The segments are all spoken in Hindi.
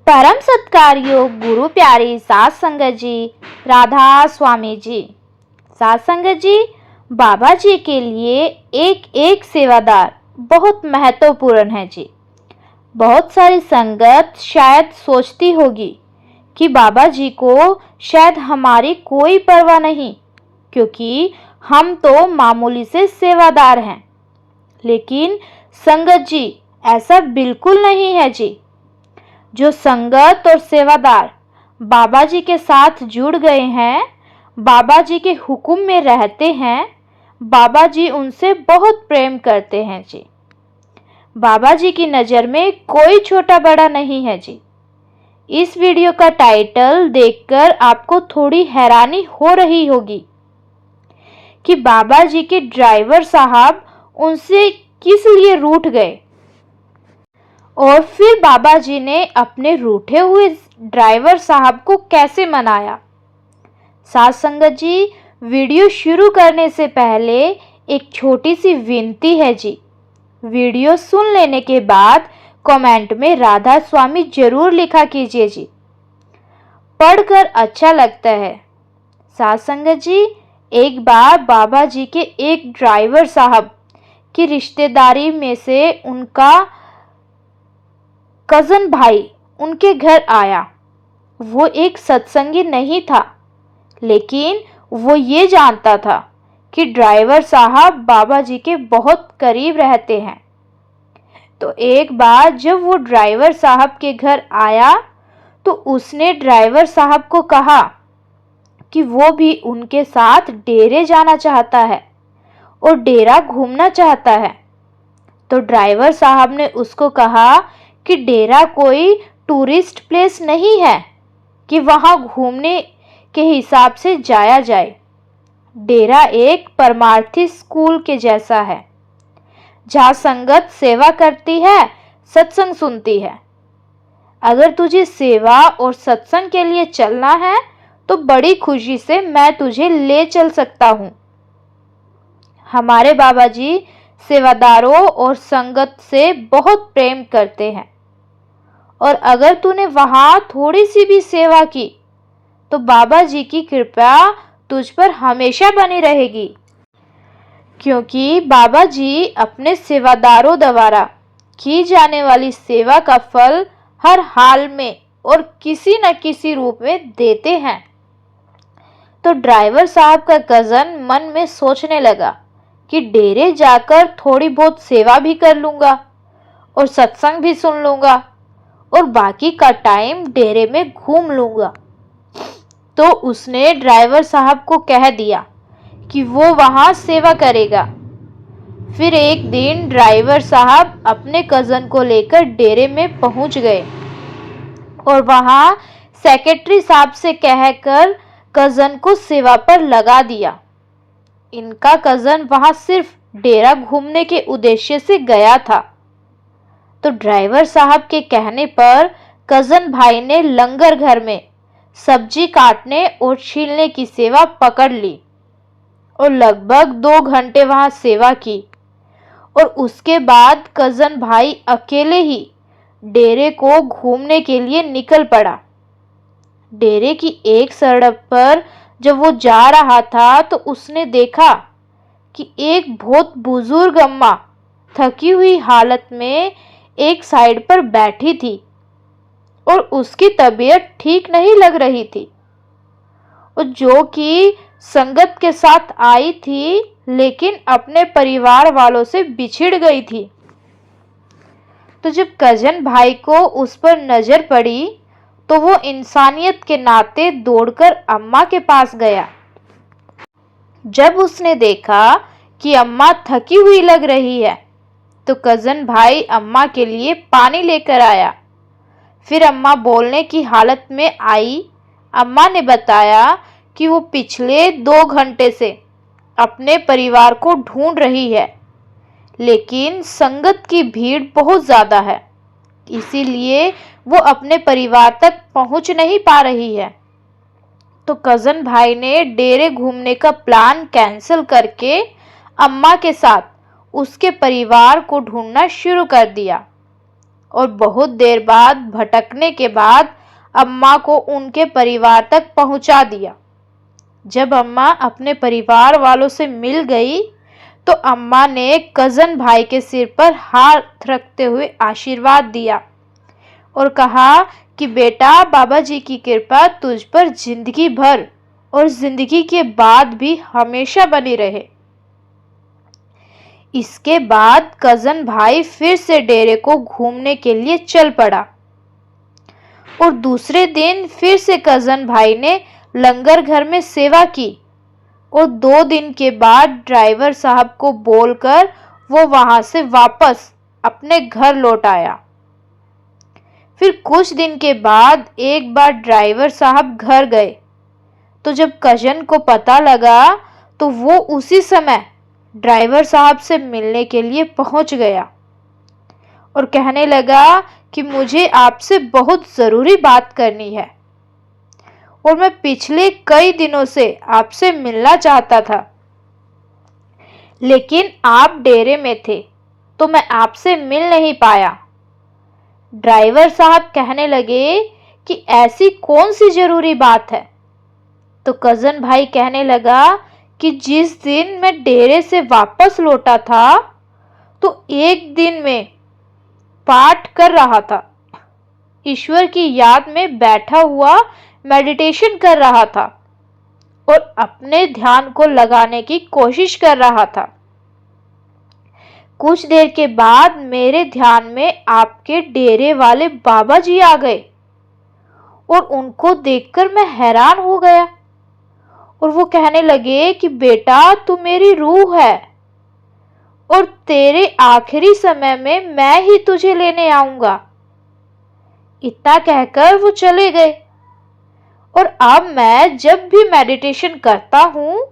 परम सत्कारयोग गुरु प्यारी सात संगत जी, राधा स्वामी जी। सात संगत जी, बाबा जी के लिए एक एक सेवादार बहुत महत्वपूर्ण है जी। बहुत सारी संगत शायद सोचती होगी कि बाबा जी को शायद हमारी कोई परवाह नहीं, क्योंकि हम तो मामूली से सेवादार हैं। लेकिन संगत जी, ऐसा बिल्कुल नहीं है जी। जो संगत और सेवादार बाबा जी के साथ जुड़ गए हैं, बाबा जी के हुक्म में रहते हैं, बाबा जी उनसे बहुत प्रेम करते हैं जी। बाबा जी की नज़र में कोई छोटा बड़ा नहीं है जी। इस वीडियो का टाइटल देखकर आपको थोड़ी हैरानी हो रही होगी कि बाबा जी के ड्राइवर साहब उनसे किस लिए रूठ गए और फिर बाबा जी ने अपने रूठे हुए ड्राइवर साहब को कैसे मनाया। साथ संगत जी, वीडियो शुरू करने से पहले एक छोटी सी विनती है जी। वीडियो सुन लेने के बाद कमेंट में राधा स्वामी जरूर लिखा कीजिए जी। पढ़कर अच्छा लगता है। साथ संगत जी, एक बार बाबा जी के एक ड्राइवर साहब की रिश्तेदारी में से उनका कज़न भाई उनके घर आया। वो एक सत्संगी नहीं था, लेकिन वो ये जानता था कि ड्राइवर साहब बाबा जी के बहुत करीब रहते हैं। तो एक बार जब वो ड्राइवर साहब के घर आया तो उसने ड्राइवर साहब को कहा कि वो भी उनके साथ डेरे जाना चाहता है और डेरा घूमना चाहता है। तो ड्राइवर साहब ने उसको कहा कि डेरा कोई टूरिस्ट प्लेस नहीं है कि वहाँ घूमने के हिसाब से जाया जाए। डेरा एक परमार्थी स्कूल के जैसा है, जहाँ संगत सेवा करती है, सत्संग सुनती है। अगर तुझे सेवा और सत्संग के लिए चलना है तो बड़ी खुशी से मैं तुझे ले चल सकता हूँ। हमारे बाबा जी सेवादारों और संगत से बहुत प्रेम करते हैं, और अगर तूने वहाँ थोड़ी सी भी सेवा की तो बाबा जी की कृपा तुझ पर हमेशा बनी रहेगी, क्योंकि बाबा जी अपने सेवादारों द्वारा की जाने वाली सेवा का फल हर हाल में और किसी न किसी रूप में देते हैं। तो ड्राइवर साहब का कज़न मन में सोचने लगा कि डेरे जाकर थोड़ी बहुत सेवा भी कर लूँगा और सत्संग भी सुन लूँगा और बाकी का टाइम डेरे में घूम लूँगा। तो उसने ड्राइवर साहब को कह दिया कि वो वहाँ सेवा करेगा। फिर एक दिन ड्राइवर साहब अपने कज़न को लेकर डेरे में पहुँच गए और वहाँ सेक्रेटरी साहब से कहकर कज़न को सेवा पर लगा दिया। इनका कज़न वहाँ सिर्फ डेरा घूमने के उद्देश्य से गया था। तो ड्राइवर साहब के कहने पर कज़न भाई ने लंगर घर में सब्जी काटने और छीलने की सेवा पकड़ ली और लगभग 2 घंटे वहाँ सेवा की। और उसके बाद कज़न भाई अकेले ही डेरे को घूमने के लिए निकल पड़ा। डेरे की एक सड़क पर जब वो जा रहा था तो उसने देखा कि एक बहुत बुजुर्ग अम्मा थकी हुई हालत में एक साइड पर बैठी थी और उसकी तबीयत ठीक नहीं लग रही थी, और जो कि संगत के साथ आई थी लेकिन अपने परिवार वालों से बिछड़ गई थी। तो जब कज़न भाई को उस पर नज़र पड़ी तो वो इंसानियत के नाते दौड़कर अम्मा के पास गया। जब उसने देखा कि अम्मा थकी हुई लग रही है तो कज़न भाई अम्मा के लिए पानी लेकर आया। फिर अम्मा बोलने की हालत में आई। अम्मा ने बताया कि वो पिछले 2 घंटे से अपने परिवार को ढूंढ रही है, लेकिन संगत की भीड़ बहुत ज़्यादा है, इसीलिए वो अपने परिवार तक पहुंच नहीं पा रही है। तो कज़न भाई ने डेरे घूमने का प्लान कैंसिल करके अम्मा के साथ उसके परिवार को ढूंढना शुरू कर दिया और बहुत देर बाद भटकने के बाद अम्मा को उनके परिवार तक पहुंचा दिया। जब अम्मा अपने परिवार वालों से मिल गई तो अम्मा ने कज़न भाई के सिर पर हाथ रखते हुए आशीर्वाद दिया और कहा कि बेटा, बाबा जी की कृपा तुझ पर जिंदगी भर और जिंदगी के बाद भी हमेशा बनी रहे। इसके बाद कज़न भाई फिर से डेरे को घूमने के लिए चल पड़ा और दूसरे दिन फिर से कज़न भाई ने लंगर घर में सेवा की और 2 दिन के बाद ड्राइवर साहब को बोलकर वो वहां से वापस अपने घर लौट आया। फिर कुछ दिन के बाद एक बार ड्राइवर साहब घर गए तो जब कज़न को पता लगा तो वो उसी समय ड्राइवर साहब से मिलने के लिए पहुंच गया और कहने लगा कि मुझे आपसे बहुत ज़रूरी बात करनी है और मैं पिछले कई दिनों से आपसे मिलना चाहता था, लेकिन आप डेरे में थे तो मैं आपसे मिल नहीं पाया। ड्राइवर साहब कहने लगे कि ऐसी कौन सी ज़रूरी बात है? तो कज़न भाई कहने लगा कि जिस दिन मैं डेरे से वापस लौटा था तो एक दिन में पाठ कर रहा था, ईश्वर की याद में बैठा हुआ मेडिटेशन कर रहा था और अपने ध्यान को लगाने की कोशिश कर रहा था। कुछ देर के बाद मेरे ध्यान में आपके डेरे वाले बाबा जी आ गए और उनको देखकर मैं हैरान हो गया और वो कहने लगे कि बेटा, तू मेरी रूह है और तेरे आखिरी समय में मैं ही तुझे लेने आऊंगा। इतना कहकर वो चले गए और अब मैं जब भी मेडिटेशन करता हूँ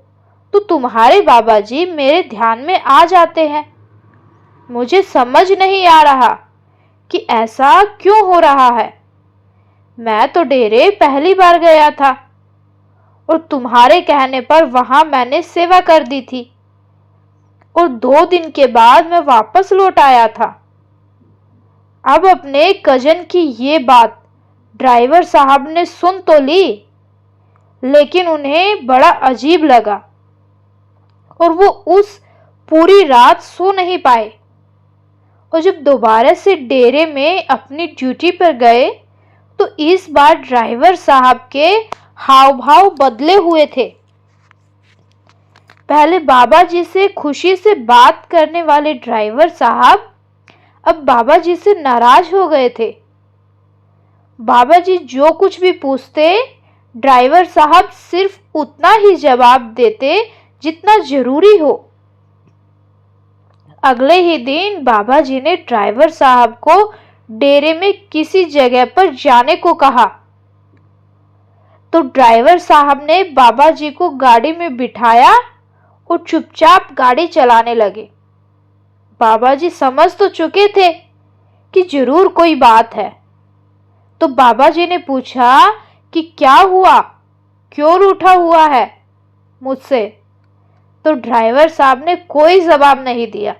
तो तुम्हारे बाबा जी मेरे ध्यान में आ जाते हैं। मुझे समझ नहीं आ रहा कि ऐसा क्यों हो रहा है। मैं तो डेरे पहली बार गया था और तुम्हारे कहने पर वहां मैंने सेवा कर दी थी और 2 दिन के बाद मैं वापस लौट आया था। अब अपने कज़न की ये बात ड्राइवर साहब ने सुन तो ली, लेकिन उन्हें बड़ा अजीब लगा और वो उस पूरी रात सो नहीं पाए और जब दोबारा से डेरे में अपनी ड्यूटी पर गए तो इस बार ड्राइवर साहब के हाव भाव बदले हुए थे। पहले बाबा जी से खुशी से बात करने वाले ड्राइवर साहब अब बाबा जी से नाराज हो गए थे। बाबा जी जो कुछ भी पूछते ड्राइवर साहब सिर्फ उतना ही जवाब देते जितना जरूरी हो। अगले ही दिन बाबा जी ने ड्राइवर साहब को डेरे में किसी जगह पर जाने को कहा तो ड्राइवर साहब ने बाबा जी को गाड़ी में बिठाया और चुपचाप गाड़ी चलाने लगे। बाबा जी समझ तो चुके थे कि जरूर कोई बात है, तो बाबा जी ने पूछा कि क्या हुआ, क्यों रूठा हुआ है मुझसे? तो ड्राइवर साहब ने कोई जवाब नहीं दिया।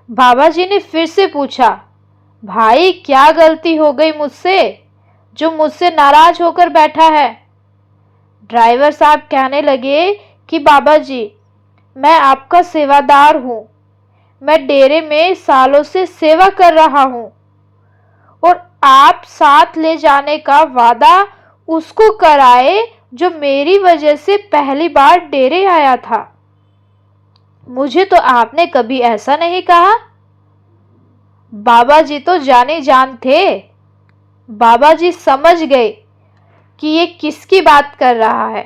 बाबा जी ने फिर से पूछा, भाई क्या गलती हो गई मुझसे जो मुझसे नाराज होकर बैठा है? ड्राइवर साहब कहने लगे कि बाबा जी, मैं आपका सेवादार हूँ, मैं डेरे में सालों से सेवा कर रहा हूँ और आप साथ ले जाने का वादा उसको कराए जो मेरी वजह से पहली बार डेरे आया था। मुझे तो आपने कभी ऐसा नहीं कहा। बाबा जी तो जाने जान थे। बाबा जी समझ गए कि ये किसकी बात कर रहा है।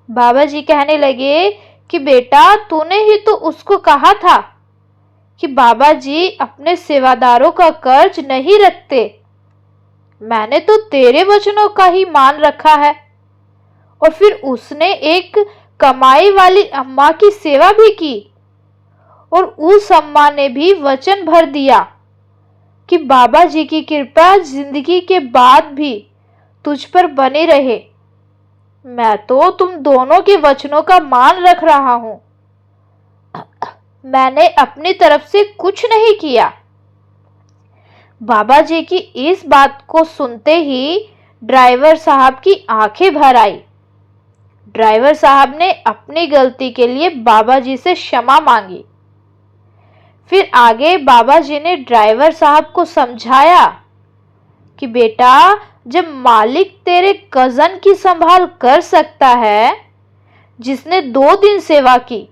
बाबा जी कहने लगे कि बेटा, तूने ही तो उसको कहा था कि बाबा जी अपने सेवादारों का कर्ज नहीं रखते। मैंने तो तेरे वचनों का ही मान रखा है। और फिर उसने एक कमाई वाली अम्मा की सेवा भी की और उस अम्मा ने भी वचन भर दिया कि बाबा जी की कृपा जिंदगी के बाद भी तुझ पर बने रहे। मैं तो तुम दोनों के वचनों का मान रख रहा हूं। मैंने अपनी तरफ से कुछ नहीं किया। बाबा जी की इस बात को सुनते ही ड्राइवर साहब की आंखें भर आई। ड्राइवर साहब ने अपनी गलती के लिए बाबा जी से क्षमा मांगी। फिर आगे बाबा जी ने ड्राइवर साहब को समझाया कि बेटा, जब मालिक तेरे कजन की संभाल कर सकता है जिसने 2 दिन सेवा की,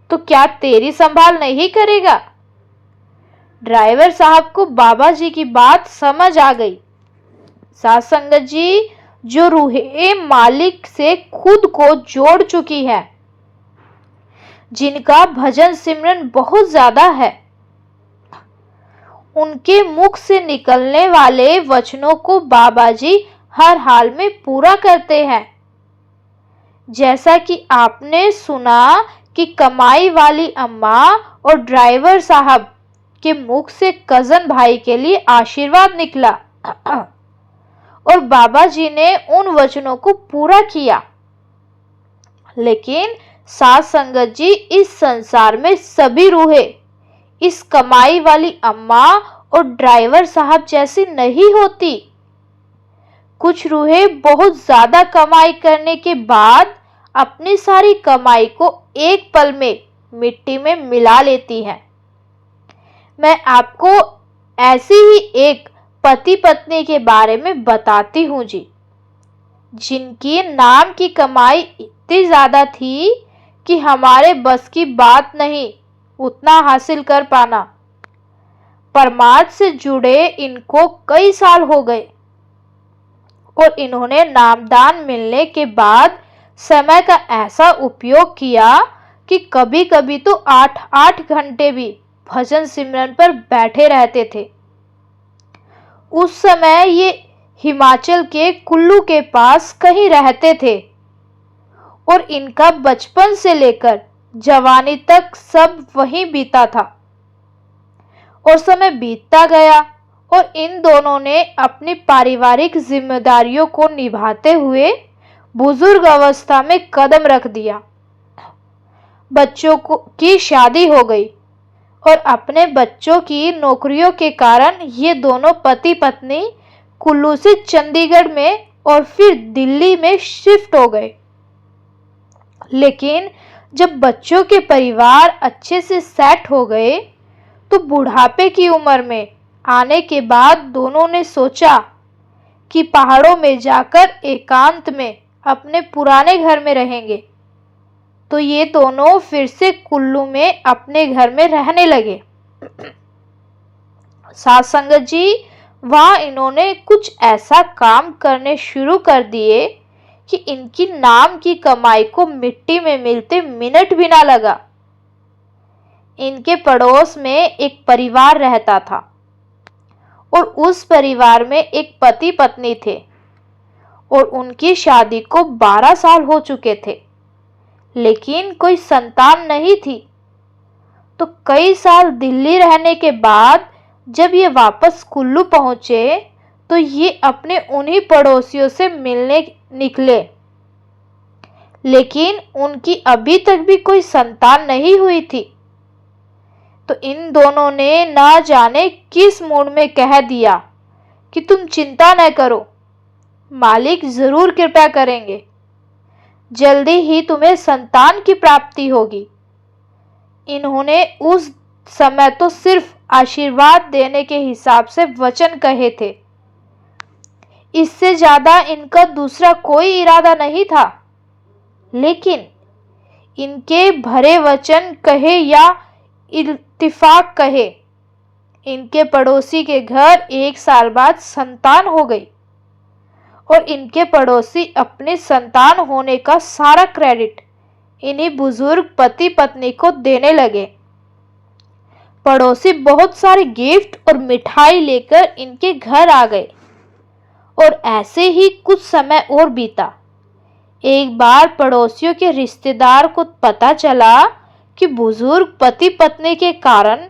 तो क्या तेरी संभाल नहीं करेगा। ड्राइवर साहब को बाबा जी की बात समझ आ गई। साथ संगत जी, जो रूहें मालिक से खुद को जोड़ चुकी है, जिनका भजन सिमरन बहुत ज्यादा है, उनके मुख से निकलने वाले वचनों को बाबा जी हर हाल में पूरा करते हैं। जैसा कि आपने सुना कि कमाई वाली अम्मा और ड्राइवर साहब के मुख से कजन भाई के लिए आशीर्वाद निकला और बाबा जी ने उन वचनों को पूरा किया। लेकिन साथ संगत जी, इस संसार में सभी रूहें इस कमाई वाली अम्मा और ड्राइवर साहब जैसी नहीं होती। कुछ रूहें बहुत ज्यादा कमाई करने के बाद अपनी सारी कमाई को एक पल में मिट्टी में मिला लेती हैं। मैं आपको ऐसी ही एक पति पत्नी के बारे में बताती हूँ जी, जिनकी नाम की कमाई इतनी ज्यादा थी कि हमारे बस की बात नहीं उतना हासिल कर पाना। परमार्थ से जुड़े इनको कई साल हो गए और इन्होंने नामदान मिलने के बाद समय का ऐसा उपयोग किया कि कभी कभी तो 8-8 घंटे भी भजन सिमरन पर बैठे रहते थे। उस समय ये हिमाचल के कुल्लू के पास कहीं रहते थे और इनका बचपन से लेकर जवानी तक सब वहीं बीता था। और समय बीतता गया और इन दोनों ने अपनी पारिवारिक जिम्मेदारियों को निभाते हुए बुजुर्ग अवस्था में कदम रख दिया। बच्चों की शादी हो गई और अपने बच्चों की नौकरियों के कारण ये दोनों पति पत्नी कुल्लू से चंडीगढ़ में और फिर दिल्ली में शिफ्ट हो गए। लेकिन जब बच्चों के परिवार अच्छे से सेट हो गए तो बुढ़ापे की उम्र में आने के बाद दोनों ने सोचा कि पहाड़ों में जाकर एकांत में अपने पुराने घर में रहेंगे। तो ये दोनों फिर से कुल्लू में अपने घर में रहने लगे। साथ संगत जी, वहां इन्होंने कुछ ऐसा काम करने शुरू कर दिए कि इनकी नाम की कमाई को मिट्टी में मिलते मिनट भी ना लगा। इनके पड़ोस में एक परिवार रहता था और उस परिवार में एक पति पत्नी थे और उनकी शादी को 12 साल हो चुके थे, लेकिन कोई संतान नहीं थी। तो कई साल दिल्ली रहने के बाद जब ये वापस कुल्लू पहुंचे तो ये अपने उन्हीं पड़ोसियों से मिलने निकले, लेकिन उनकी अभी तक भी कोई संतान नहीं हुई थी। तो इन दोनों ने ना जाने किस मूड में कह दिया कि तुम चिंता न करो, मालिक जरूर कृपा करेंगे, जल्दी ही तुम्हें संतान की प्राप्ति होगी। इन्होंने उस समय तो सिर्फ आशीर्वाद देने के हिसाब से वचन कहे थे, इससे ज्यादा इनका दूसरा कोई इरादा नहीं था। लेकिन इनके भरे वचन कहे या इत्तिफाक कहे, इनके पड़ोसी के घर 1 साल बाद संतान हो गई और इनके पड़ोसी अपने संतान होने का सारा क्रेडिट इन्हीं बुजुर्ग पति पत्नी को देने लगे। पड़ोसी बहुत सारे गिफ्ट और मिठाई लेकर इनके घर आ गए और ऐसे ही कुछ समय और बीता। एक बार पड़ोसियों के रिश्तेदार को पता चला कि बुजुर्ग पति पत्नी के कारण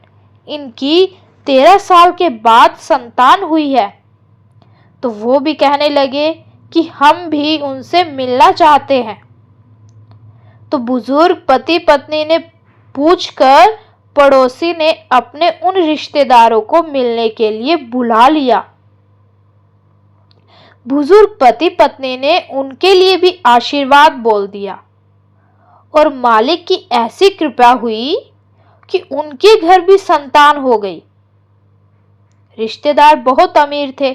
इनकी 13 साल के बाद संतान हुई है। तो वो भी कहने लगे कि हम भी उनसे मिलना चाहते हैं। तो बुजुर्ग पति पत्नी ने पूछकर पड़ोसी ने अपने उन रिश्तेदारों को मिलने के लिए बुला लिया। बुजुर्ग पति पत्नी ने उनके लिए भी आशीर्वाद बोल दिया और मालिक की ऐसी कृपा हुई कि उनके घर भी संतान हो गई। रिश्तेदार बहुत अमीर थे,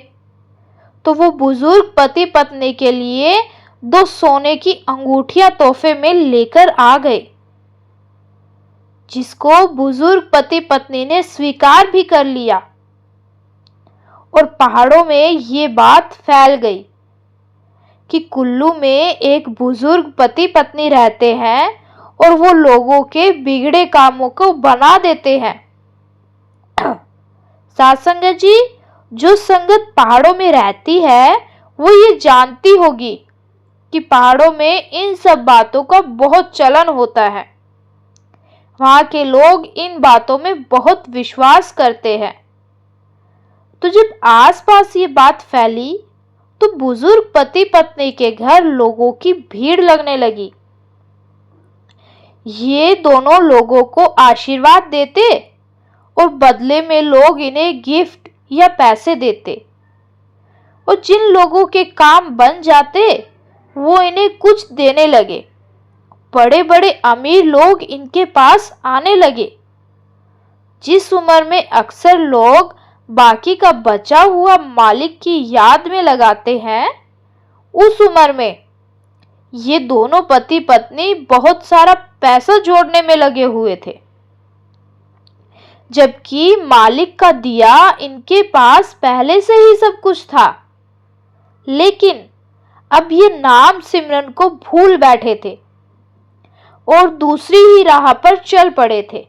तो वो बुजुर्ग पति पत्नी के लिए 2 सोने की अंगूठियां तोहफे में लेकर आ गए, जिसको बुजुर्ग पति पत्नी ने स्वीकार भी कर लिया। और पहाड़ों में ये बात फैल गई कि कुल्लू में एक बुजुर्ग पति पत्नी रहते हैं और वो लोगों के बिगड़े कामों को बना देते हैं। साथ संगत जी, जो संगत पहाड़ों में रहती है वो ये जानती होगी कि पहाड़ों में इन सब बातों का बहुत चलन होता है। वहां के लोग इन बातों में बहुत विश्वास करते हैं। तो जब आसपास ये बात फैली तो बुजुर्ग पति पत्नी के घर लोगों की भीड़ लगने लगी। ये दोनों लोगों को आशीर्वाद देते और बदले में लोग इन्हें गिफ्ट या पैसे देते, और जिन लोगों के काम बन जाते वो इन्हें कुछ देने लगे। बड़े बड़े अमीर लोग इनके पास आने लगे। जिस उम्र में अक्सर लोग बाकी का बचा हुआ मालिक की याद में लगाते हैं, उस उम्र में ये दोनों पति पत्नी बहुत सारा पैसा जोड़ने में लगे हुए थे, जबकि मालिक का दिया इनके पास पहले से ही सब कुछ था। लेकिन अब ये नाम सिमरन को भूल बैठे थे और दूसरी ही राह पर चल पड़े थे।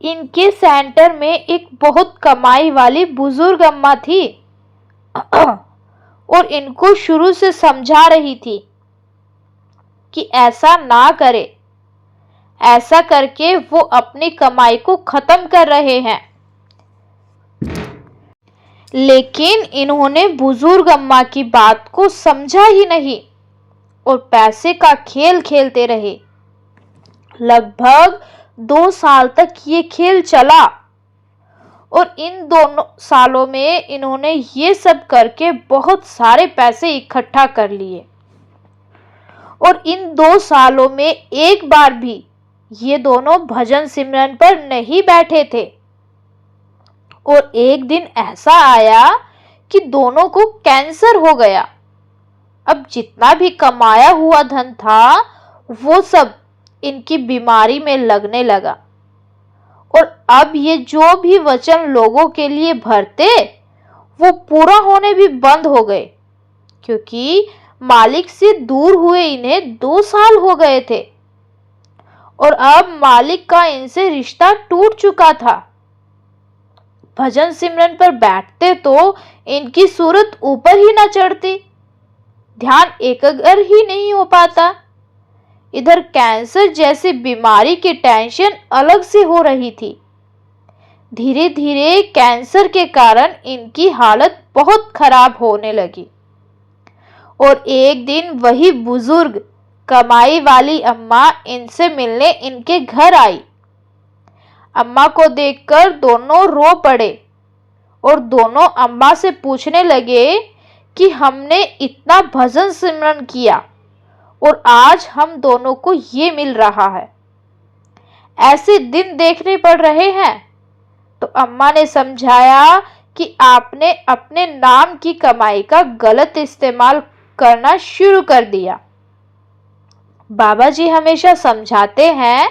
इनके सेंटर में एक बहुत कमाई वाली बुजुर्ग अम्मा थी और इनको शुरू से समझा रही थी कि ऐसा ना करे। ऐसा करके वो अपनी कमाई को खत्म कर रहे हैं। लेकिन इन्होंने बुजुर्ग अम्मा की बात को समझा ही नहीं और पैसे का खेल खेलते रहे। लगभग 2 साल तक ये खेल चला और इन दोनों सालों में इन्होंने ये सब करके बहुत सारे पैसे इकट्ठा कर लिए। और इन 2 सालों में एक बार भी ये दोनों भजन सिमरन पर नहीं बैठे थे। और एक दिन ऐसा आया कि दोनों को कैंसर हो गया। अब जितना भी कमाया हुआ धन था वो सब इनकी बीमारी में लगने लगा। और अब ये जो भी वचन लोगों के लिए भरते वो पूरा होने भी बंद हो गए, क्योंकि मालिक से दूर हुए इन्हें 2 साल हो गए थे और अब मालिक का इनसे रिश्ता टूट चुका था। भजन सिमरन पर बैठते तो इनकी सूरत ऊपर ही ना चढ़ती, ध्यान एकाग्र ही नहीं हो पाता। इधर कैंसर जैसी बीमारी की टेंशन अलग से हो रही थी। धीरे धीरे कैंसर के कारण इनकी हालत बहुत खराब होने लगी। और एक दिन वही बुजुर्ग कमाई वाली अम्मा इनसे मिलने इनके घर आई। अम्मा को देखकर दोनों रो पड़े और दोनों अम्मा से पूछने लगे कि हमने इतना भजन सिमरन किया और आज हम दोनों को ये मिल रहा है, ऐसे दिन देखने पड़ रहे हैं। तो अम्मा ने समझाया कि आपने अपने नाम की कमाई का गलत इस्तेमाल करना शुरू कर दिया। बाबा जी हमेशा समझाते हैं,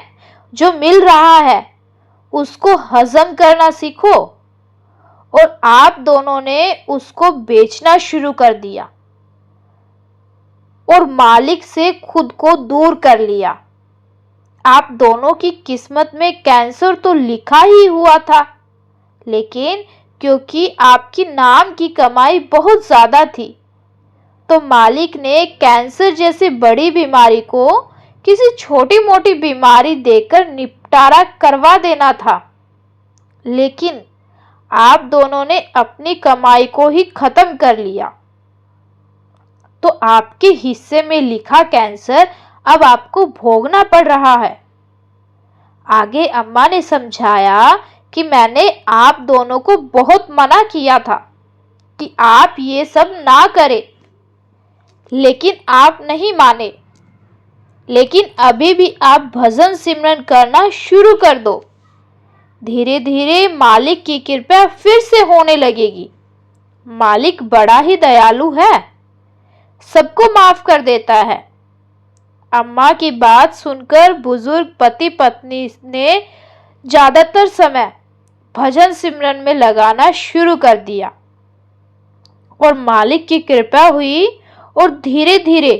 जो मिल रहा है उसको हजम करना सीखो, और आप दोनों ने उसको बेचना शुरू कर दिया और मालिक से खुद को दूर कर लिया। आप दोनों की किस्मत में कैंसर तो लिखा ही हुआ था, लेकिन क्योंकि आपकी नाम की कमाई बहुत ज्यादा थी तो मालिक ने कैंसर जैसी बड़ी बीमारी को किसी छोटी मोटी बीमारी देकर निपटारा करवा देना था। लेकिन आप दोनों ने अपनी कमाई को ही खत्म कर लिया, तो आपके हिस्से में लिखा कैंसर अब आपको भोगना पड़ रहा है। आगे अम्मा ने समझाया कि मैंने आप दोनों को बहुत मना किया था कि आप ये सब ना करें, लेकिन आप नहीं माने। लेकिन अभी भी आप भजन सिमरन करना शुरू कर दो। धीरे धीरे मालिक की कृपा फिर से होने लगेगी। मालिक बड़ा ही दयालु है, सबको माफ कर देता है। अम्मा की बात सुनकर बुजुर्ग पति पत्नी ने ज्यादातर समय भजन सिमरन में लगाना शुरू कर दिया और मालिक की कृपा हुई और धीरे धीरे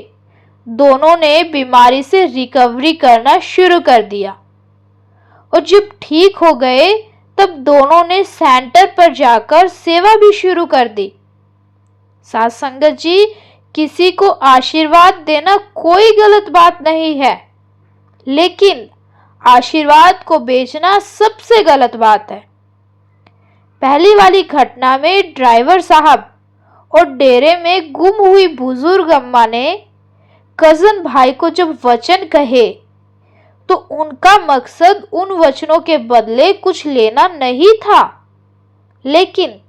दोनों ने बीमारी से रिकवरी करना शुरू कर दिया। और जब ठीक हो गए तब दोनों ने सेंटर पर जाकर सेवा भी शुरू कर दी। साथ संगत जी, किसी को आशीर्वाद देना कोई गलत बात नहीं है, लेकिन आशीर्वाद को बेचना सबसे गलत बात है। पहली वाली घटना में ड्राइवर साहब और डेरे में गुम हुई बुजुर्ग अम्मा ने कजन भाई को जब वचन कहे तो उनका मकसद उन वचनों के बदले कुछ लेना नहीं था। लेकिन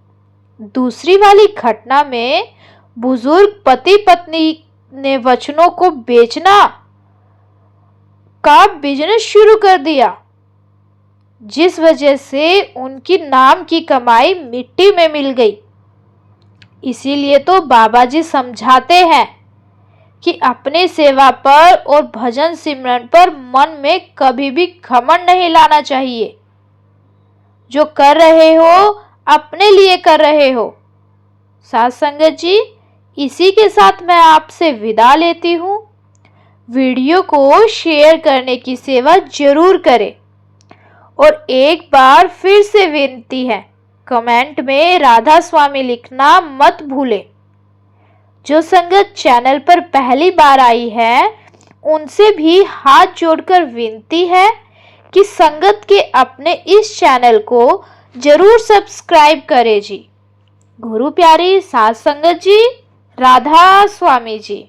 दूसरी वाली घटना में बुजुर्ग पति पत्नी ने वचनों को बेचना का बिजनेस शुरू कर दिया, जिस वजह से उनकी नाम की कमाई मिट्टी में मिल गई। इसीलिए तो बाबा जी समझाते हैं कि अपने सेवा पर और भजन सिमरन पर मन में कभी भी घमंड नहीं लाना चाहिए। जो कर रहे हो अपने लिए कर रहे हो। साथ संगत जी, इसी के साथ मैं आपसे विदा लेती हूँ। वीडियो को शेयर करने की सेवा जरूर करें और एक बार फिर से विनती है, कमेंट में राधा स्वामी लिखना मत भूलें। जो संगत चैनल पर पहली बार आई है उनसे भी हाथ जोड़कर विनती है कि संगत के अपने इस चैनल को जरूर सब्सक्राइब करें जी। गुरु प्यारी साथ संगत जी, राधा स्वामी जी।